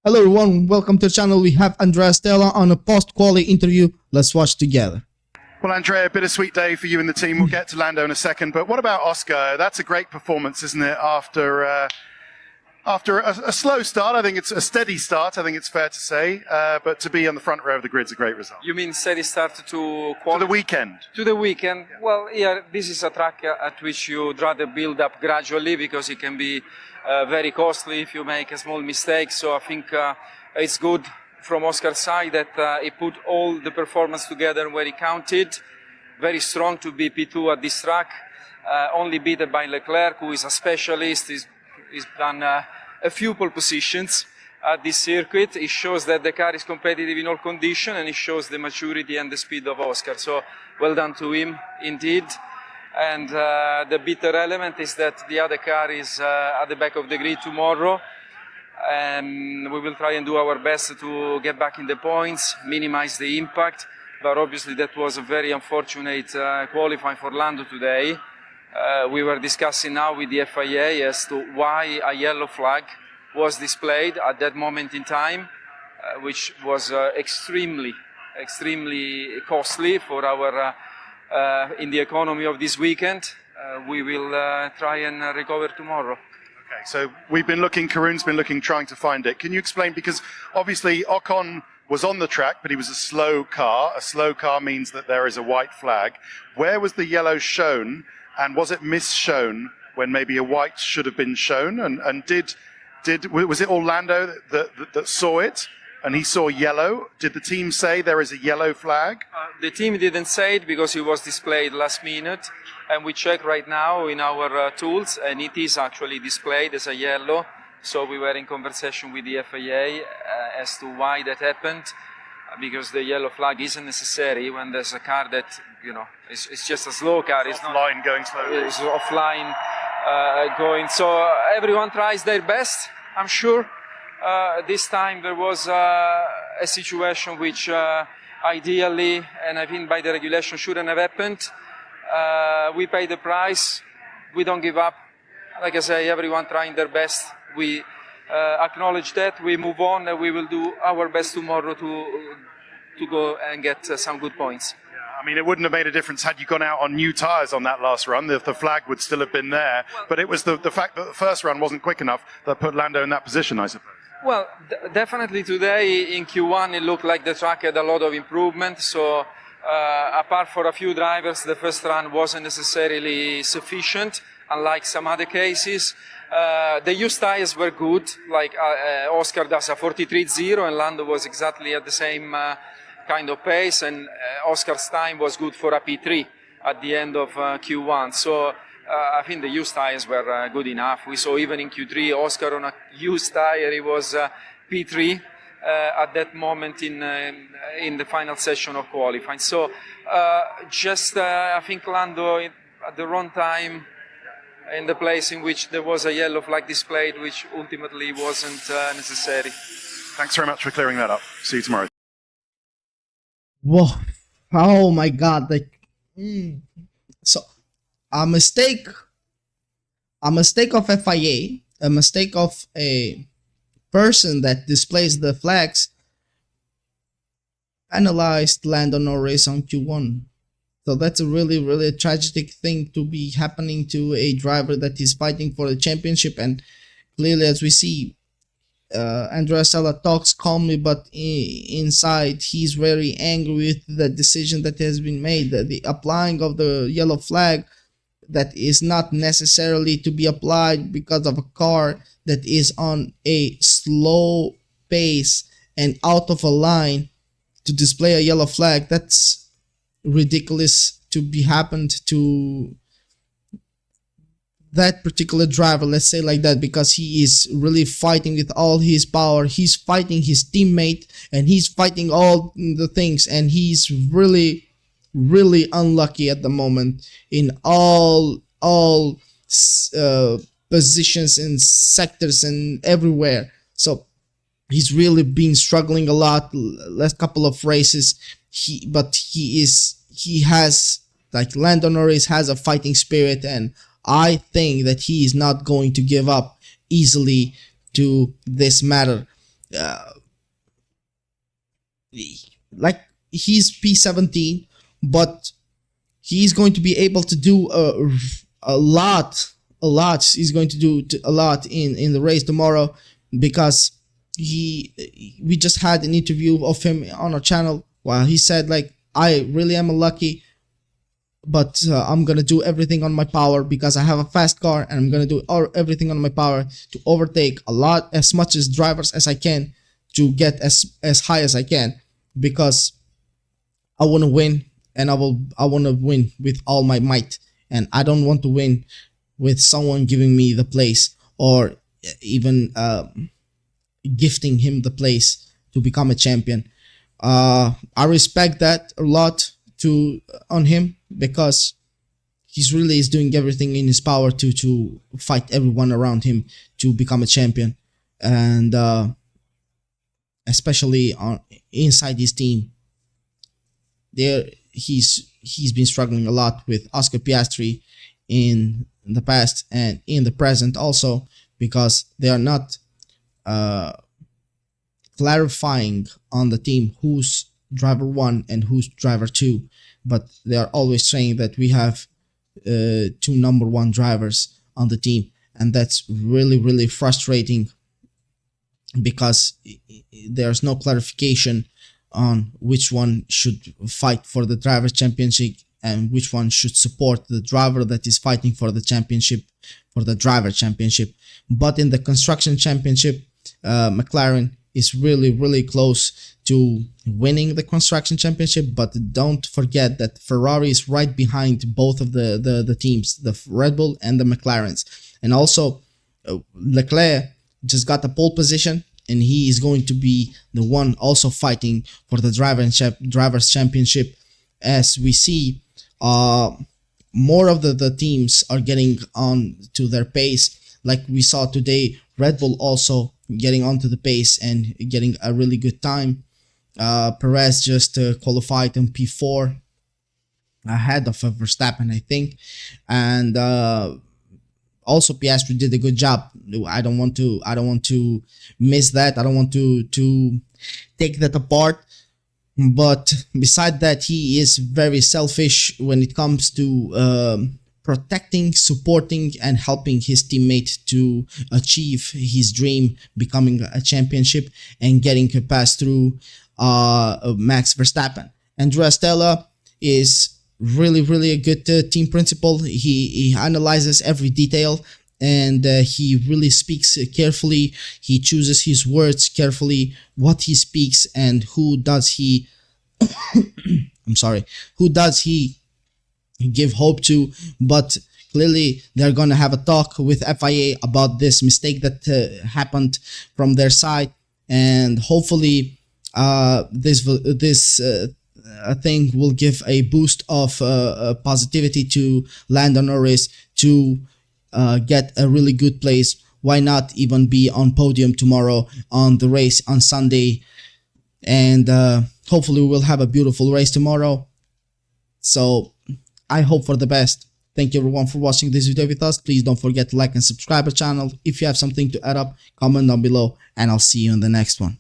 Hello everyone, welcome to the channel. We have Andrea Stella on a post-quali interview. Let's watch together. Well, Andrea, a bittersweet day for you and the team. We'll get to Lando in a second. But what about Oscar? That's a great performance, isn't it? After a slow start, I think it's a steady start, I think it's fair to say. But to be on the front row of the grid's a great result. You mean steady start to the weekend? To the weekend. Well, yeah, this is a track at which you'd rather build up gradually because it can be very costly if you make a small mistake. So I think it's good from Oscar's side that he put all the performance together where he counted. Very strong to be P2 at this track. Only beaten by Leclerc, who is a specialist. He's done a few pole positions at this circuit. It shows that the car is competitive in all conditions, and it shows the maturity and the speed of Oscar. So well done to him, indeed. And the bitter element is that the other car is at the back of the grid tomorrow. And we will try and do our best to get back in the points, minimize the impact. But obviously that was a very unfortunate qualifying for Lando today. We were discussing now with the FIA as to why a yellow flag was displayed at that moment in time, which was extremely costly for our in the economy of this weekend. We will try and recover tomorrow. Okay, so we've been looking, Karun's been looking, trying to find it. Can you explain, because obviously Ocon was on the track, but he was a slow car. A slow car means that there is a white flag. Where was the yellow shown, and was it misshown when maybe a white should have been shown? And was it Orlando that saw it, and he saw yellow? Did the team say there is a yellow flag? The team didn't say it because it was displayed last minute, and we check right now in our tools, and it is actually displayed as a yellow. So we were in conversation with the FIA as to why that happened, because the yellow flag isn't necessary when there's a car that, you know, it's just a slow car. It's offline, going slowly. It's offline going. So everyone tries their best, I'm sure. This time there was a situation which ideally, and I think by the regulation, shouldn't have happened. We pay the price. We don't give up. Like I say, everyone trying their best. We acknowledge that. We move on, and we will do our best tomorrow to go and get some good points. Yeah, I mean, it wouldn't have made a difference had you gone out on new tyres on that last run. The flag would still have been there. But it was the fact that the first run wasn't quick enough that put Lando in that position, I suppose. Well, definitely today in Q1 it looked like the track had a lot of improvement. So apart from a few drivers, the first run wasn't necessarily sufficient, unlike some other cases. The used tyres were good, like Oscar does a 43.0 and Lando was exactly at the same kind of pace, and Oscar's time was good for a P3 at the end of Q1. So I think the used tyres were good enough. We saw even in Q3, Oscar on a used tyre, he was P3 at that moment in the final session of qualifying. So I think Lando at the wrong time, in the place in which there was a yellow flag displayed, which ultimately wasn't necessary. Thanks very much for clearing that up. See you tomorrow. Whoa. Oh my god. So a mistake of FIA, a mistake of a person that displays the flags, penalized Lando Norris on Q1. So that's a really tragic thing to be happening to a driver that is fighting for the championship. And clearly, as we see, Andrea Stella talks calmly, but inside he's very angry with the decision that has been made. The applying of the yellow flag that is not necessarily to be applied because of a car that is on a slow pace and out of a line, to display a yellow flag, that's ridiculous to be happened to that particular driver, let's say like that, because he is really fighting with all his power. He's fighting his teammate and he's fighting all the things, and he's really unlucky at the moment in all positions and sectors and everywhere. So he's really been struggling a lot last couple of races. He has, like Lando Norris has a fighting spirit, and I think that he is not going to give up easily to this matter. uh, like he's P17, but he's going to be able to do a lot. He's going to do a lot in the race tomorrow, because we just had an interview of him on our channel. Well, he said, like, I really am unlucky, but I'm gonna do everything on my power because I have a fast car, and I'm gonna do everything on my power to overtake as much as drivers as I can, to get as high as I can, because I want to win, and I want to win with all my might, and I don't want to win with someone giving me the place, or even gifting him the place to become a champion. I respect that a lot on him, because he's really is doing everything in his power to fight everyone around him to become a champion, and especially inside his team. There, he's been struggling a lot with Oscar Piastri in the past and in the present also, because they are not clarifying on the team who's driver 1 and who's driver 2, but they are always saying that we have 2 number 1 drivers on the team, and that's really frustrating, because there's no clarification on which one should fight for the driver's championship and which one should support the driver that is fighting for the championship, for the driver championship. But in the construction championship, McLaren is really close to winning the construction championship, but don't forget that Ferrari is right behind both of the teams, the Red Bull and the McLarens. And also Leclerc just got the pole position, and he is going to be the one also fighting for the drivers championship. As we see, more of the teams are getting on to their pace, like we saw today. Red Bull also getting onto the pace and getting a really good time. Perez just qualified in P4 ahead of Verstappen, I think, and also Piastri did a good job. I don't want to miss that. I don't want to take that apart. But beside that, he is very selfish when it comes to protecting, supporting, and helping his teammate to achieve his dream, becoming a championship and getting a pass through Max Verstappen. Andrea Stella is really a good team principal. He analyzes every detail, and he really speaks carefully. He chooses his words carefully, what he speaks, and who does he who does he give hope to. But clearly they're gonna have a talk with FIA about this mistake that happened from their side, and hopefully this thing will give a boost of positivity to Lando Norris to get a really good place. Why not even be on podium tomorrow on the race on Sunday? And hopefully we'll have a beautiful race tomorrow. So I hope for the best. Thank you everyone for watching this video with us. Please don't forget to like and subscribe our channel. If you have something to add up, comment down below, and I'll see you in the next one.